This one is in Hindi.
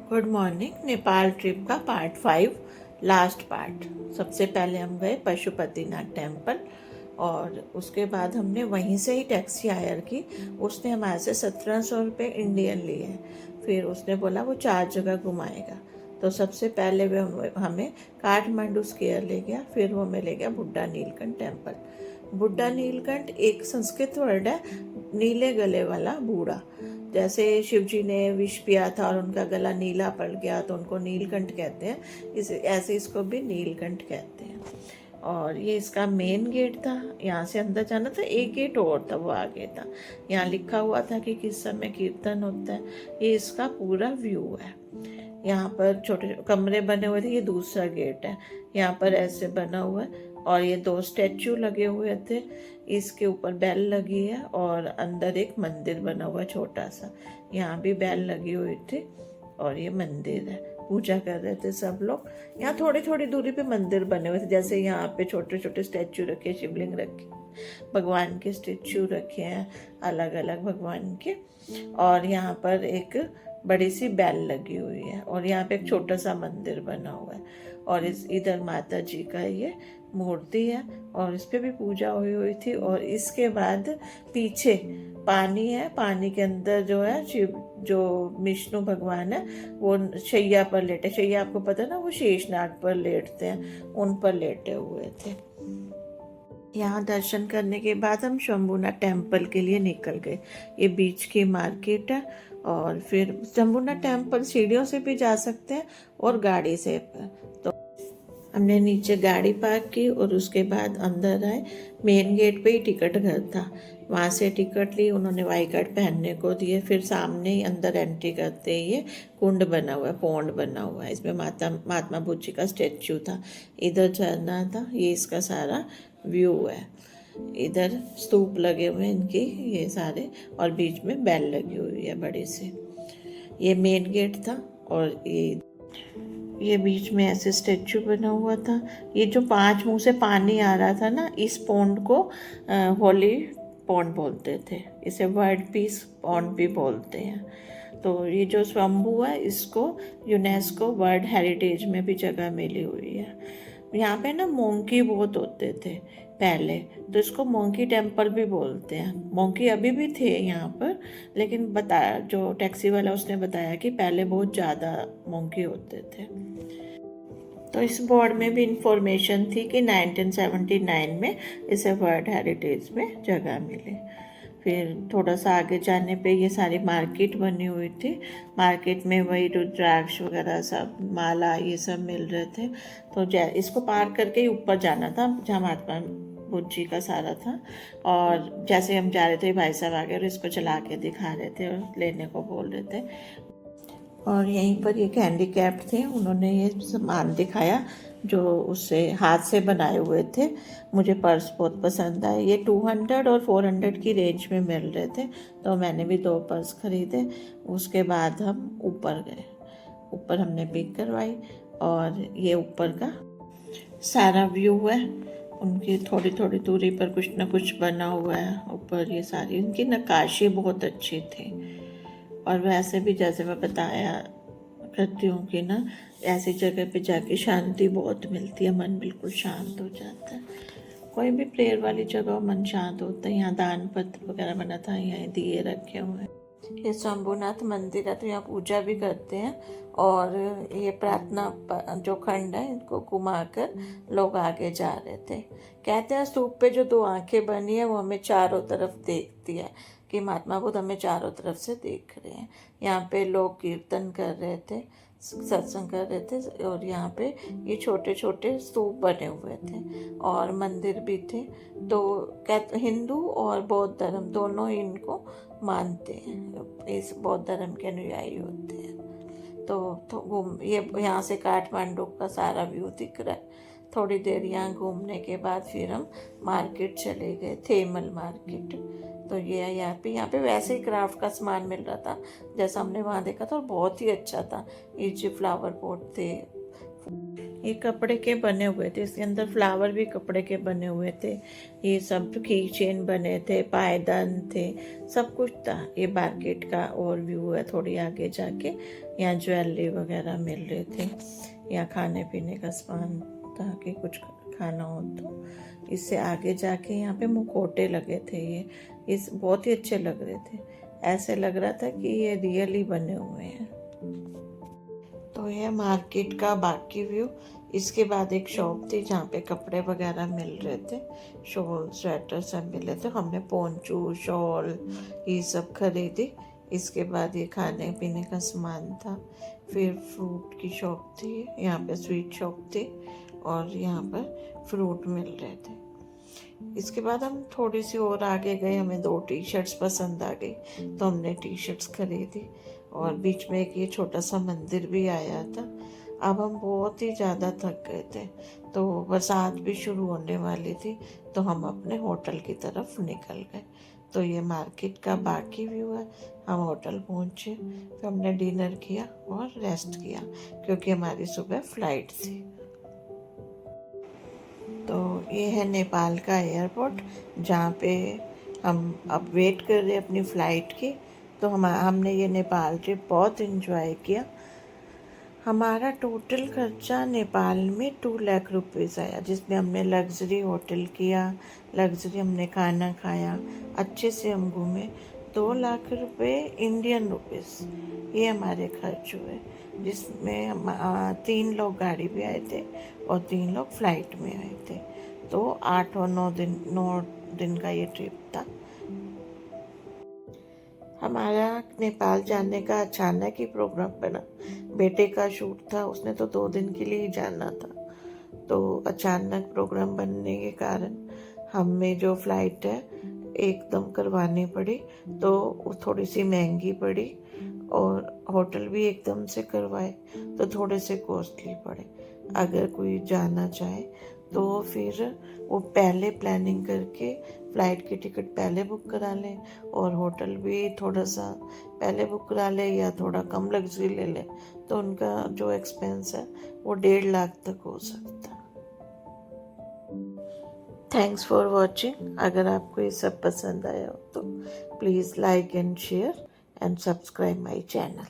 Good morning. नेपाल ट्रिप का पार्ट 5 लास्ट पार्ट। सबसे पहले हम गए पशुपतिनाथ टेम्पल और उसके बाद हमने वहीं से ही टैक्सी हायर की। उसने हमारे से 1700 रुपये इंडियन लिए। फिर उसने बोला वो 4 जगह घुमाएगा। तो सबसे पहले वो हमें काठमांडू स्क्वायर ले गया, फिर वो हमें ले गया बुड्ढा नीलकंठ टेम्पल। बुड्ढा नीलकंठ एक संस्कृत वर्ड है, नीले गले वाला बूढ़ा। जैसे शिव जी ने विष पिया था और उनका गला नीला पड़ गया तो उनको नीलकंठ कहते हैं, ऐसे इसको भी नीलकंठ कहते हैं। और ये इसका मेन गेट था, यहाँ से अंदर जाना था। एक गेट और था, वो आगे था। यहाँ लिखा हुआ था कि किस समय कीर्तन होता है। ये इसका पूरा व्यू है। यहाँ पर छोटे कमरे बने हुए थे। ये दूसरा गेट है, यहाँ पर ऐसे बना हुआ है और ये 2 स्टैचू लगे हुए थे। इसके ऊपर बेल लगी है और अंदर एक मंदिर बना हुआ छोटा सा, यहाँ भी बेल लगी हुई थी और ये मंदिर है। पूजा कर रहे थे सब लोग। यहाँ थोड़ी थोड़ी दूरी पे मंदिर बने हुए थे, जैसे यहाँ पे छोटे छोटे स्टैचू रखे, शिवलिंग रखे, भगवान के स्टैचू रखे हैं अलग अलग भगवान के। और यहाँ पर एक बड़ी सी बेल लगी हुई है और यहाँ पे एक छोटा सा मंदिर बना हुआ है और इधर माता जी का ये मूर्ति है और इस पे भी पूजा हुई थी। और इसके बाद पीछे पानी है, पानी के अंदर जो है शिव, जो विष्णु भगवान है वो शैया पर लेटे। शैया आपको पता है ना, वो शेषनाग पर लेटते हैं, उन पर लेटे हुए थे। यहाँ दर्शन करने के बाद हम शंभुनाथ टेम्पल के लिए निकल गए। ये बीच की मार्केट है और फिर शंभुनाथ टेम्पल सीढ़ियों से भी जा सकते हैं और गाड़ी से। तो हमने नीचे गाड़ी पार्क की और उसके बाद अंदर आए। मेन गेट पे ही टिकट घर था, वहाँ से टिकट ली। उन्होंने वाई कार्ड पहनने को दिए। फिर सामने ही अंदर एंट्री करते ही ये कुंड बना हुआ है, पौंड बना हुआ है। इसमें महात्मा बुद्ध जी का स्टेच्यू था। इधर झरना था। ये इसका सारा व्यू है। इधर स्तूप लगे हुए हैं इनके ये सारे और बीच में बेल लगी हुई है बड़ी सी। ये मेन गेट था और ये बीच में ऐसे स्टेच्यू बना हुआ था। ये जो 5 मुंह से पानी आ रहा था ना, इस पॉन्ड को होली पॉन्ड बोलते थे। इसे वर्ल्ड पीस पॉन्ड भी बोलते हैं। तो ये जो स्वयंभू है, इसको यूनेस्को वर्ल्ड हेरिटेज में भी जगह मिली हुई है। यहाँ पे ना मोंकी बहुत होते थे पहले, तो इसको मोंकी टेम्पल भी बोलते हैं। मोंकी अभी भी थे यहाँ पर, लेकिन बताया जो टैक्सी वाला उसने बताया कि पहले बहुत ज़्यादा मोंकी होते थे। तो इस बोर्ड में भी इंफॉर्मेशन थी कि 1979 में इसे वर्ल्ड हेरिटेज में जगह मिली। फिर थोड़ा सा आगे जाने पे ये सारी मार्केट बनी हुई थी। मार्केट में वही रुद्राक्ष वगैरह सब, माला, ये सब मिल रहे थे। तो इसको पार करके ही ऊपर जाना था जहाँ महात्मा बुद्ध जी का सारा था। और जैसे हम जा रहे थे भाई साहब आगे और इसको चला के दिखा रहे थे और लेने को बोल रहे थे। और यहीं पर एक हैंडीकैप्ड थे, उन्होंने ये सामान दिखाया जो उससे हाथ से बनाए हुए थे। मुझे पर्स बहुत पसंद आए। ये 200 और 400 की रेंज में मिल रहे थे, तो मैंने भी 2 पर्स खरीदे। उसके बाद हम ऊपर गए। ऊपर हमने पिक करवाई और ये ऊपर का सारा व्यू है। उनकी थोड़ी थोड़ी दूरी पर कुछ ना कुछ बना हुआ है ऊपर। ये सारी उनकी नक्काशी बहुत अच्छी थी। और वैसे भी जैसे मैं बताया करती हूँ कि ना, ऐसी जगह पे जाके शांति बहुत मिलती है, मन बिल्कुल शांत हो जाता है। कोई भी प्रेयर वाली जगह मन शांत होता है। यहाँ दान पत्र वगैरह बना था, यहाँ दिए रखे हुए हैं। ये शंभुनाथ मंदिर है, तो यहाँ पूजा भी करते हैं। और ये प्रार्थना जो खंड है, इनको घुमाकर लोग आगे जा रहे थे। कहते हैं स्तूप पे जो 2 आंखें बनी है वो हमें चारों तरफ देखती है, कि महात्मा बुद्ध हमें चारों तरफ से देख रहे हैं। यहाँ पे लोग कीर्तन कर रहे थे, सत्संग कर रहे थे। और यहाँ पे ये छोटे छोटे स्तूप बने हुए थे और मंदिर भी थे। तो कहते हिंदू और बौद्ध धर्म दोनों ही इनको मानते हैं, इस बौद्ध धर्म के अनुयायी होते हैं। तो घूम ये यहाँ से काठमांडू का सारा व्यू दिख रहा है। थोड़ी देर यहाँ घूमने के बाद फिर हम मार्केट चले गए, थेमल मार्केट। तो ये है यहाँ पे वैसे ही क्राफ्ट का सामान मिल रहा था जैसा हमने वहाँ देखा था, और बहुत ही अच्छा था। ये जो फ्लावर पॉट थे, ये कपड़े के बने हुए थे, इसके अंदर फ्लावर भी कपड़े के बने हुए थे। ये सब की चेन बने थे, पायदान थे, सब कुछ था। ये मार्केट का और व्यू है। थोड़ी आगे जाके यहाँ ज्वेलरी वगैरह मिल रहे थे। यहाँ खाने पीने का सामान था कि कुछ खाना हो तो। इससे आगे जाके यहाँ पे मुखौटे लगे थे। ये इस बहुत ही अच्छे लग रहे थे। ऐसे लग रहा था कि ये रियली बने हुए हैं। तो ये मार्केट का बाकी व्यू। इसके बाद एक शॉप थी जहाँ पे कपड़े वगैरह मिल रहे थे, शॉल स्वेटर सब मिले थे। हमने पोंचू शॉल ये सब खरीदी। इसके बाद ये खाने पीने का सामान था। फिर फ्रूट की शॉप थी, यहाँ पे स्वीट शॉप थी और यहाँ पर फ्रूट मिल रहे थे। इसके बाद हम थोड़ी सी और आगे गए, हमें 2 टी शर्ट्स पसंद आ गई तो हमने टी शर्ट्स खरीदी। और बीच में एक ये छोटा सा मंदिर भी आया था। अब हम बहुत ही ज़्यादा थक गए थे तो बरसात भी शुरू होने वाली थी तो हम अपने होटल की तरफ निकल गए। तो ये मार्केट का बाकी व्यू है। हम होटल पहुँचे, फिर हमने डिनर किया और रेस्ट किया क्योंकि हमारी सुबह फ्लाइट थी। तो ये है नेपाल का एयरपोर्ट जहाँ पे हम अब वेट कर रहे अपनी फ़्लाइट की। तो हमने ये नेपाल ट्रिप बहुत इन्जॉय किया। हमारा टोटल खर्चा नेपाल में 2 लाख रुपीज़ आया, जिसमें हमने लग्जरी होटल किया, लग्जरी हमने खाना खाया, अच्छे से हम घूमे। 2 लाख रुपए इंडियन रुपीज़ ये हमारे खर्च हुए, जिसमें हम 3 लोग गाड़ी पे आए थे और 3 लोग फ्लाइट में आए थे। तो 8 और 9 दिन का ये ट्रिप था। हमारा नेपाल जाने का अचानक ही प्रोग्राम बना। बेटे का शूट था, उसने तो 2 दिन के लिए ही जाना था। तो अचानक प्रोग्राम बनने के कारण हमें जो फ़्लाइट है एकदम करवानी पड़ी। तो वो थोड़ी सी महंगी पड़ी और होटल भी एकदम से करवाए तो थोड़े से कॉस्टली पड़े। अगर कोई जाना चाहे तो फिर वो पहले प्लानिंग करके फ़्लाइट की टिकट पहले बुक करा लें और होटल भी थोड़ा सा पहले बुक करा लें या थोड़ा कम लग्जरी ले लें तो उनका जो एक्सपेंस है वो 1.5 लाख तक हो सकता है। Thanks for watching. अगर आपको ये सब पसंद आया हो तो please like and share and subscribe my channel.